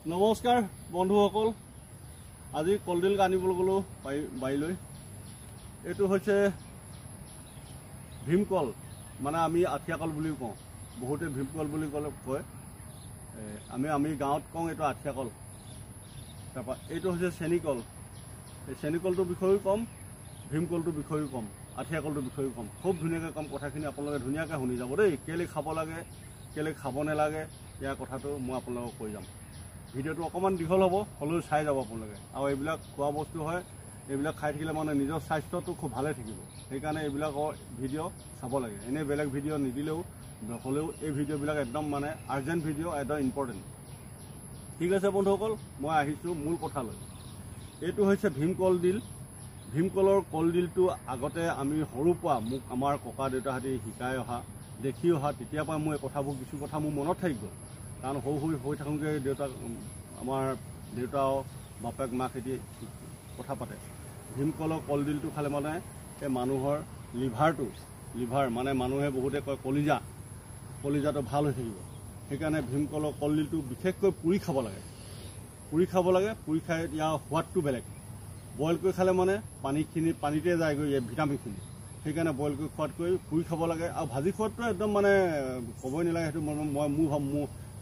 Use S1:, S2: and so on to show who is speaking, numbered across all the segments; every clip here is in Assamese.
S1: নমস্কাৰ বন্ধুসকল, আজি কলডিল আনিবলৈ গ'লো বাৰীলৈ। এইটো হৈছে ভীমকল, মানে আমি আঠিয়া কল বুলি কওঁ, বহুতে ভীমকল বুলি কয়। আমি গাঁৱত কওঁ এইটো আঠিয়া কল। তাৰপৰা এইটো হৈছে চেনিকল। এই চেনিকলটোৰ বিষয়েও ক'ম, ভীমকলটোৰ বিষয়েও ক'ম, আঠিয়া কলটোৰ বিষয়েও ক'ম। খুব ধুনীয়াকৈ ক'ম, কথাখিনি আপোনালোকে ধুনীয়াকৈ শুনি যাব দেই। কেলৈ খাব লাগে, কেলৈ খাব নালাগে, ইয়াৰ কথাটো মই আপোনালোকক কৈ যাম। ভিডিঅ'টো অকণমান দীঘল হ'ব, হ'লেও চাই যাব আপোনালোকে। আৰু এইবিলাক খোৱা বস্তু হয়, এইবিলাক খাই থাকিলে মানে নিজৰ স্বাস্থ্যটো খুব ভালে থাকিব। সেইকাৰণে এইবিলাকৰ ভিডিঅ' চাব লাগে। এনেই বেলেগ ভিডিঅ' নিদিলেও হ'লেও এই ভিডিঅ'বিলাক একদম মানে আৰ্জেণ্ট ভিডিঅ', একদম ইম্পৰ্টেণ্ট। ঠিক আছে বন্ধুসকল, মই আহিছোঁ মূল কথালৈ। এইটো হৈছে ভীমকলডিল। ভীমকলৰ কলডিলটো আগতে আমি সৰুৰ পৰা মোক আমাৰ ককা দেউতাহঁতে শিকাই অহা, দেখি অহা, তেতিয়াৰ পৰা মই এই কথাবোৰ কিছু কথা মোৰ মনত থাকি গ'ল। কাৰণ সৰু হৈ থাকোঁতে আমাৰ দেউতা বাপেক মাকহঁতে কথা পাতে। ভীমকলৰ কলডিলটো খালে মানে এই মানুহৰ লিভাৰ মানে মানুহে বহুতে কয় কলিজাটো ভাল হৈ থাকিব। সেইকাৰণে ভীমকলৰ কলডিলটো বিশেষকৈ পুৰি খাব লাগে। পুৰি খাই ইয়াৰ সোৱাদটো বেলেগ। বইল কৰি খালে মানে পানীতে যায়গৈ এই ভিটামিনখিনি। সেইকাৰণে বইল কৰি খোৱাতকৈ পুৰি খাব লাগে। আৰু ভাজি খোৱাতটো একদম মানে ক'বই নালাগে। সেইটো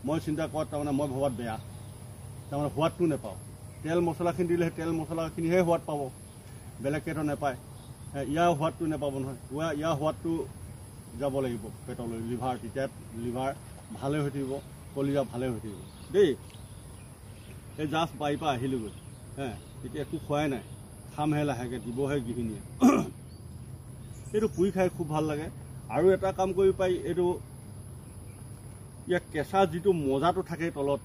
S1: মই চিন্তা কৰাত তাৰমানে মই ভবাত বেয়া, তাৰমানে সোৱাদটো নাপাওঁ। তেল মছলাখিনি দিলে সেই তেল মছলাখিনিহে সোৱাদ পাব, বেলেগকেতো নাপায়। ইয়াৰ সোৱাদটো নাপাব নহয়। ইয়াৰ সোৱাদটো যাব লাগিব পেটলৈ, তেতিয়া লিভাৰ ভালে হৈ থাকিব, কলিজা ভালে হৈ থাকিব দেই। এই জাষ্ট বাৰীৰ পৰা আহিলোগৈ, এতিয়া একো খোৱাই নাই, খামহে লাহেকৈ, দিবহে গৃহিণীয়ে। এইটো পুৰি খাই খুব ভাল লাগে। আৰু এটা কাম কৰিব পাৰি, এইটো ইয়াৰ কেঁচা যিটো মজাটো থাকে তলত,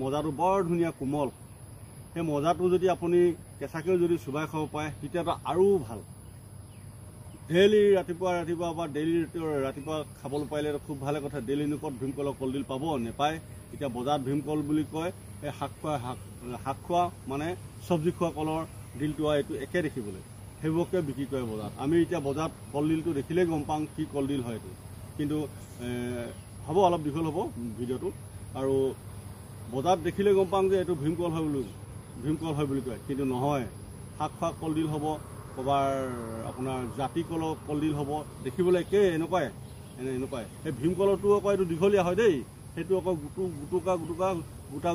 S1: মজাটো বৰ ধুনীয়া কোমল। সেই মজাটো যদি আপুনি কেঁচাকৈও যদি চুবাই খাব পাৰে, তেতিয়াতো আৰু ভাল। ডেইলি ৰাতিপুৱা বা ডেইলি ৰাতিপুৱা খাবলৈ পাৰিলে খুব ভালে কথা। ডেইলি নোপত ভীমকলৰ কলডিল পাব, নেপায়। এতিয়া বজাৰত ভীমকল বুলি কয়, এই শাক খোৱা মানে চব্জি খোৱা কলৰ ডিলটো এইটো একে দেখিবলৈ, সেইবোৰকে বিক্ৰী কৰে বজাৰত। আমি এতিয়া বজাৰত কলডিলটো দেখিলেই গম পাওঁ কি কলডিল হয় এইটো। কিন্তু হ'ব, অলপ দীঘল হ'ব ভিডিঅ'টো। আৰু বজাৰত দেখিলে গম পাওঁ যে এইটো ভীমকল হয় বুলি কয়, কিন্তু নহয়। শাক খোৱা কলডিল হ'ব, ক'ৰবাৰ আপোনাৰ জাতি কলৰ কলডিল হ'ব, দেখিবলৈ একেই এনেকুৱাই। সেই ভীমকলৰটো আকৌ এইটো দীঘলীয়া হয় দেই। সেইটো আকৌ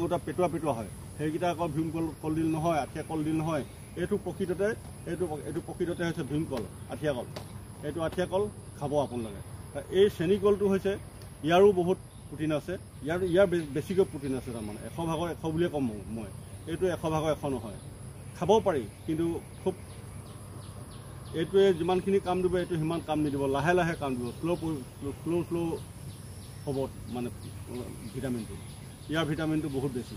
S1: গোটা পেটুৱা হয়। সেইকেইটা আকৌ ভীমকল কলডিল নহয়, আঠিয়া কলডিল নহয়। এইটো প্ৰকৃততে হৈছে ভীমকল, আঠিয়া কল। এইটো আঠিয়া কল খাব আপোনালোকে। এই চেনিকলটো হৈছে, ইয়াৰো বহুত প্ৰটিন আছে। ইয়াৰ বেছিকৈ প্ৰটিন আছে। তাৰমানে 100 ভাগৰ 100 বুলিয়ে ক'ম মই। এইটো 100 ভাগৰ 100 নহয়, খাব পাৰি, কিন্তু খুব এইটোৱে যিমানখিনি কাম দিব এইটো সিমান কাম নিদিব, লাহে লাহে কাম দিব। শ্ল' হ'ব মানে ভিটামিনটো। ইয়াৰ ভিটামিনটো বহুত বেছি।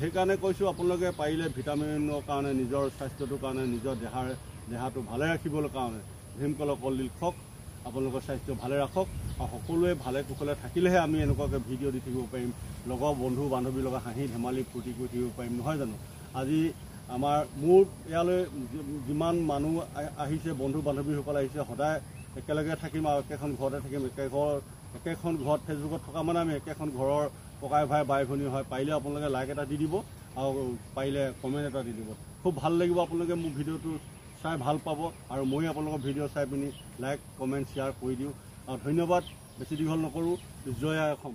S1: সেইকাৰণে কৈছোঁ, আপোনালোকে পাৰিলে ভিটামিনৰ কাৰণে, নিজৰ স্বাস্থ্যটোৰ কাৰণে, নিজৰ দেহাটো ভালে ৰাখিবলৈ কাৰণে ভীমকলৰ কলডিল খওক। আপোনালোকৰ স্বাস্থ্য ভালে ৰাখক। আৰু সকলোৱে ভালে কুশলে থাকিলেহে আমি এনেকুৱাকৈ ভিডিঅ' দি থাকিব পাৰিম, লগৰ বন্ধু বান্ধৱীৰ লগত হাঁহি ধেমালি ফূৰ্তি কৰি থাকিব পাৰিম, নহয় জানো? আজি মোৰ ইয়ালৈ যিমান মানুহ আহিছে, বন্ধু বান্ধৱীসকল আহিছে, সদায় একেলগে থাকিম আৰু একেখন ঘৰতে থাকিম। একেখন ঘৰত ফেচবুকত থকা মানে আমি একেখন ঘৰৰ ককাই ভাই বাই ভনী হয়। পাৰিলে আপোনালোকে লাইক এটা দি দিব, আৰু পাৰিলে কমেণ্ট এটা দি দিব। খুব ভাল লাগিব, আপোনালোকে মোৰ ভিডিঅ'টো চাই ভাল পাব। আৰু মই আপোনালোকৰ ভিডিঅ' চাই পিনি লাইক কমেণ্ট শ্বেয়াৰ কৰি দিওঁ। আৰু ধন্যবাদ। বেছি দীঘল নকৰোঁ। জয় আই অসম।